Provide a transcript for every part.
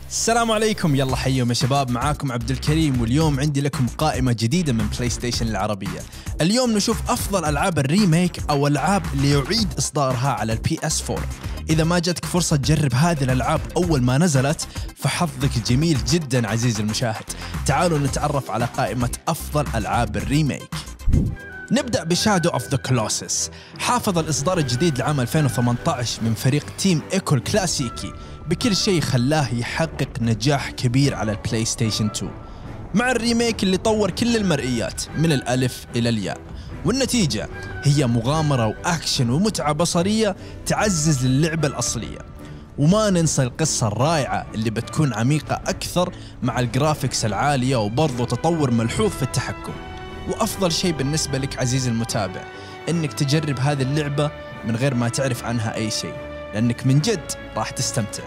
السلام عليكم، يلا حيهم يا شباب، معاكم عبد الكريم، واليوم عندي لكم قائمة جديدة من بلاي ستيشن العربية. اليوم نشوف أفضل ألعاب الريميك أو ألعاب اللي يعيد إصدارها على البي اس 4. إذا ما جاتك فرصة تجرب هذه الألعاب أول ما نزلت فحظك جميل جدا عزيزي المشاهد. تعالوا نتعرف على قائمة أفضل ألعاب الريميك. نبدأ بشادو اوف ذا كولوسس. حافظ الإصدار الجديد لعام 2018 من فريق تيم إيكو الكلاسيكي بكل شيء خلاه يحقق نجاح كبير على البلاي ستيشن 2 مع الريميك اللي طور كل المرئيات من الألف إلى الياء، والنتيجة هي مغامرة وأكشن ومتعة بصرية تعزز اللعبة الأصلية. وما ننسى القصة الرائعة اللي بتكون عميقة أكثر مع الجرافيكس العالية وبرضو تطور ملحوظ في التحكم. وأفضل شيء بالنسبة لك عزيزي المتابع إنك تجرب هذه اللعبة من غير ما تعرف عنها أي شيء، لأنك من جد راح تستمتع.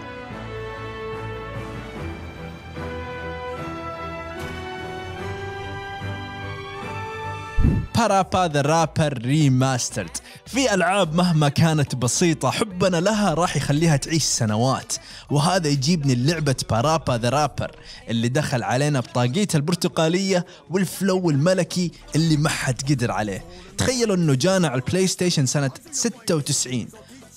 بارابا ذا رابر ريماسترد. في ألعاب مهما كانت بسيطة حبنا لها راح يخليها تعيش سنوات، وهذا يجيبني لعبة بارابا ذا رابر اللي دخل علينا بطاقيته البرتقالية والفلو الملكي اللي ما حد قدر عليه. تخيلوا انه جانا على البلاي ستيشن سنة 96،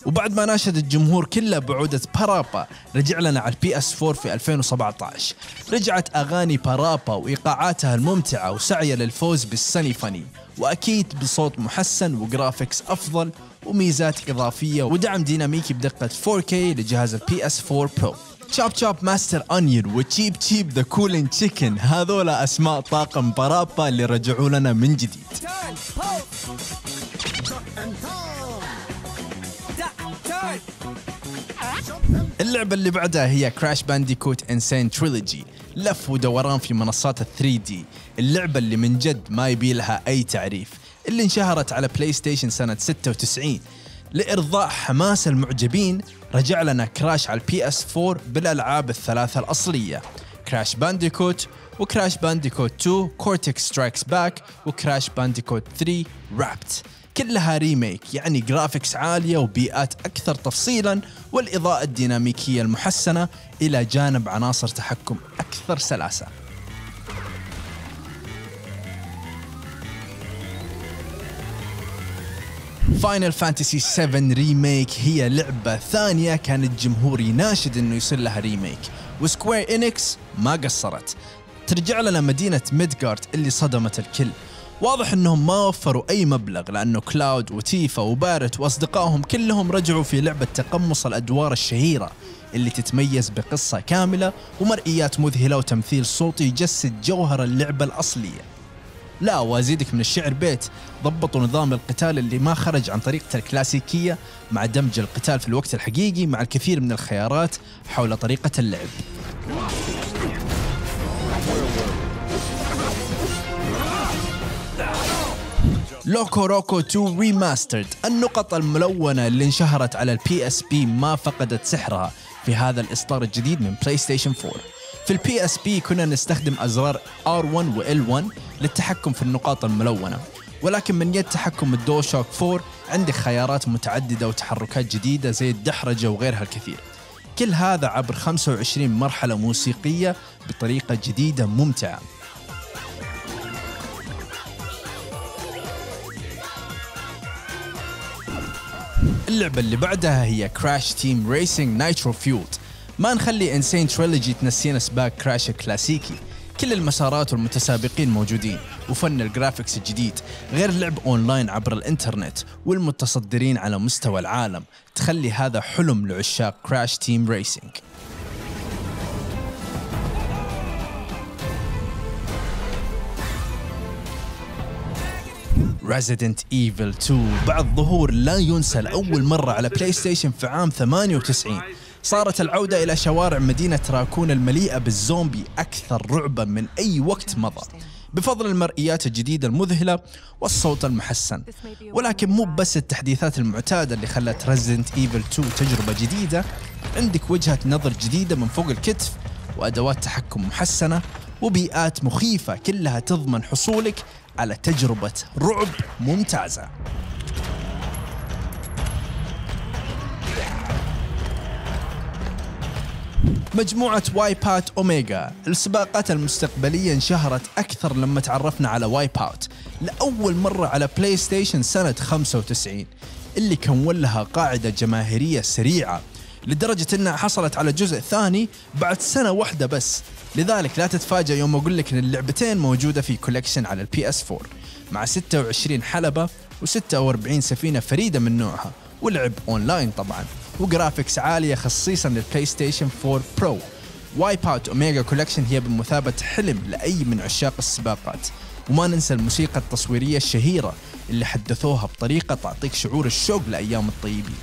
وبعد ما ناشد الجمهور كله بعودة بارابا رجع لنا على البي اس 4 في 2017. رجعت أغاني بارابا وإيقاعاتها الممتعة وسعيها للفوز بالسني فاني، وأكيد بصوت محسن وجرافيكس أفضل وميزات إضافية ودعم ديناميكي بدقة 4K لجهاز البي اس 4 برو. تشاب تشاب ماستر أونيون وتشيب تشيب ذا كولين تشيكن، هذولا أسماء طاقم بارابا اللي رجعوا لنا من جديد. اللعبة اللي بعدها هي كراش بانديكوت انسين تريلوجي. لف ودوران في منصات 3D، اللعبة اللي من جد ما يبي لها أي تعريف، اللي انشهرت على بلاي ستيشن سنة 96. لإرضاء حماس المعجبين رجع لنا كراش على البي اس 4 بالألعاب الثلاثة الأصلية، كراش بانديكوت وكراش بانديكوت 2 كورتكس سترايكس باك وكراش بانديكوت 3 رابت، كلها ريميك، يعني جرافيكس عالية وبيئات أكثر تفصيلاً والإضاءة الديناميكية المحسنة إلى جانب عناصر تحكم أكثر سلاسة. فاينل فانتسي 7 ريميك هي لعبة ثانية كان الجمهور يناشد إنه يصير لها ريميك، وسكوير إنكس ما قصرت. ترجع لنا مدينة ميدغارد اللي صدمت الكل. واضح انهم ما وفروا اي مبلغ، لانه كلاود وتيفا وبارت واصدقائهم كلهم رجعوا في لعبة تقمص الادوار الشهيرة اللي تتميز بقصة كاملة ومرئيات مذهلة وتمثيل صوتي يجسد جوهر اللعبة الاصلية. لا وازيدك من الشعر بيت، ضبطوا نظام القتال اللي ما خرج عن طريقته الكلاسيكية مع دمج القتال في الوقت الحقيقي مع الكثير من الخيارات حول طريقة اللعب. لوكو روكو 2 ريماسترد. النقط الملونة اللي انشهرت على البي اس بي ما فقدت سحرها في هذا الإصدار الجديد من بلاي ستيشن 4. في البي اس بي كنا نستخدم أزرار R1 و L1 للتحكم في النقاط الملونة، ولكن من يد تحكم الدو شوك 4 عندك خيارات متعددة وتحركات جديدة زي الدحرجة وغيرها الكثير. كل هذا عبر 25 مرحلة موسيقية بطريقة جديدة ممتعة. اللعبة اللي بعدها هي كراش تيم ريسينج نايترو فيولد. ما نخلي انسين تريلوجي تنسينا سباق كراش الكلاسيكي، كل المسارات والمتسابقين موجودين، وفن الجرافيكس الجديد، غير لعب اونلاين عبر الانترنت والمتصدرين على مستوى العالم، تخلي هذا حلم لعشاق كراش تيم ريسينج. Resident Evil 2 بعد ظهور لا ينسى لأول مرة على بلاي ستيشن في عام 98، صارت العودة إلى شوارع مدينة راكون المليئة بالزومبي أكثر رعبا من أي وقت مضى، بفضل المرئيات الجديدة المذهلة والصوت المحسن. ولكن مو بس التحديثات المعتادة اللي خلت Resident Evil 2 تجربة جديدة، عندك وجهة نظر جديدة من فوق الكتف وأدوات تحكم محسنة وبيئات مخيفة، كلها تضمن حصولك على تجربة رعب ممتازة. مجموعة وايب اوت اوميجا. السباقات المستقبلية انشهرت أكثر لما تعرفنا على وايب اوت لأول مرة على بلاي ستيشن سنة 95، اللي كون لها قاعدة جماهيرية سريعة لدرجة أنها حصلت على جزء ثاني بعد سنة واحدة بس. لذلك لا تتفاجأ يوم أقول لك أن اللعبتين موجودة في كولكشن على البي اس 4 مع 26 حلبة و46 سفينة فريدة من نوعها، ولعب أونلاين طبعاً، وجرافيكس عالية خصيصاً للبلاي ستيشن 4 برو. وايب اوت اوميجا كولكشن هي بمثابة حلم لأي من عشاق السباقات، وما ننسى الموسيقى التصويرية الشهيرة اللي حدثوها بطريقة تعطيك شعور الشوق لأيام الطيبين.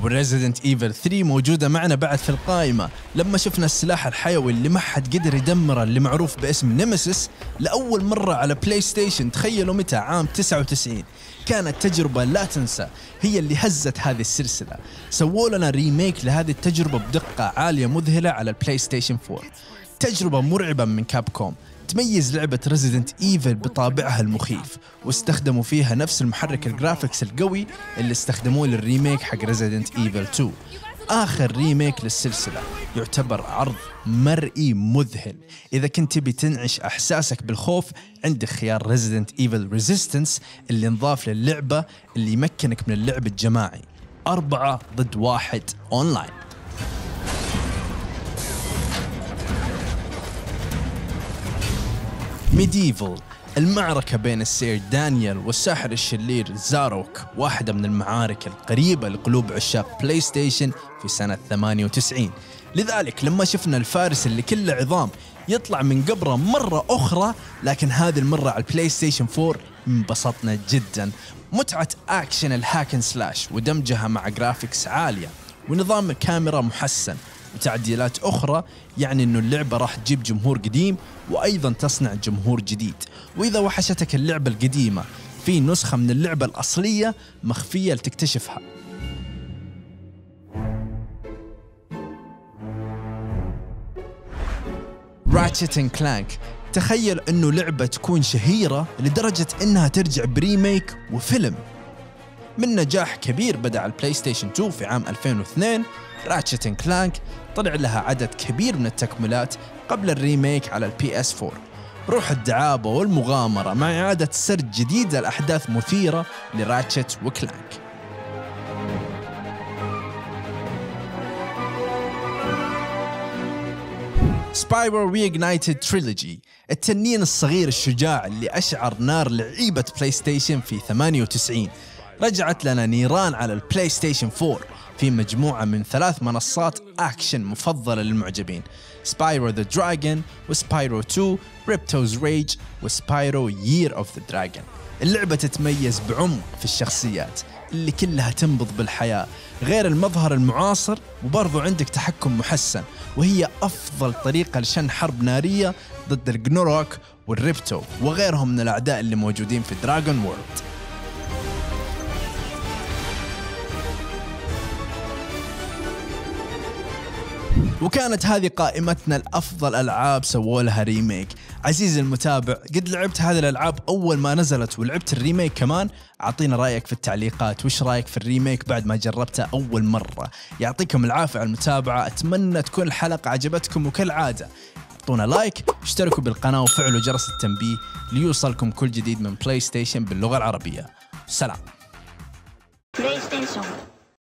وريزيدنت ايفل 3 موجودة معنا بعد في القائمة. لما شفنا السلاح الحيوي اللي ما حد قدر يدمره اللي معروف باسم نيمسيس لأول مرة على بلاي ستيشن، تخيلوا متى؟ عام 99. كانت تجربة لا تنسى، هي اللي هزت هذه السلسلة. سووا لنا ريميك لهذه التجربة بدقة عالية مذهلة على البلاي ستيشن 4. تجربة مرعبة من كاب كوم. تميز لعبة ريزيدنت ايفل بطابعها المخيف، واستخدموا فيها نفس المحرك الجرافيكس القوي اللي استخدموه للريميك حق ريزيدنت ايفل 2، آخر ريميك للسلسلة. يعتبر عرض مرئي مذهل. إذا كنت تبي تنعش أحساسك بالخوف، عندك خيار ريزيدنت ايفل ريزيستنس اللي انضاف للعبة، اللي يمكنك من اللعب الجماعي 4 ضد 1 أونلاين. ميديفل، المعركة بين السير دانيال والساحر الشرير زاروك، واحدة من المعارك القريبة لقلوب عشاق بلاي ستيشن في سنة 98. لذلك لما شفنا الفارس اللي كله عظام يطلع من قبره مرة أخرى، لكن هذه المرة على البلاي ستيشن 4، انبسطنا جدا. متعة أكشن الهاكن سلاش ودمجها مع جرافيكس عالية ونظام كاميرا محسن وتعديلات أخرى، يعني أنه اللعبة راح تجيب جمهور قديم وأيضا تصنع جمهور جديد. وإذا وحشتك اللعبة القديمة، في نسخة من اللعبة الأصلية مخفية لتكتشفها. راتشت اند كلانك، تخيل أنه لعبة تكون شهيرة لدرجة أنها ترجع بريميك وفيلم. من نجاح كبير بدأ على البلاي ستيشن 2 في عام 2002، راتشت اند كلانك طلع لها عدد كبير من التكملات قبل الريميك على البي اس 4. روح الدعابة والمغامرة مع إعادة سرد جديدة لأحداث مثيرة لراتشت وكلانك. سبايرو ريغنايتد تريلوجي، التنين الصغير الشجاع اللي أشعر نار لعيبة بلاي ستيشن في 98. رجعت لنا نيران على البلاي ستيشن 4 في مجموعة من 3 منصات أكشن مفضلة للمعجبين: سبايرو ذا دراجون، وسبايرو 2، ريبتوز ريج، وسبايرو يير اوف ذا دراجون. اللعبة تتميز بعمق في الشخصيات اللي كلها تنبض بالحياة غير المظهر المعاصر، وبرضو عندك تحكم محسن، وهي أفضل طريقة لشن حرب نارية ضد الجنوروك والريبتو وغيرهم من الأعداء اللي موجودين في دراغون وورلد. وكانت هذه قائمتنا الأفضل ألعاب سووا لها ريميك. عزيزي المتابع، قد لعبت هذه الألعاب أول ما نزلت ولعبت الريميك كمان؟ أعطينا رأيك في التعليقات. وش رأيك في الريميك بعد ما جربته أول مرة؟ يعطيكم العافية على المتابعة. أتمنى تكون الحلقة عجبتكم، وكالعادة اعطونا لايك، اشتركوا بالقناة وفعلوا جرس التنبيه ليوصلكم كل جديد من بلاي ستيشن باللغة العربية. سلام.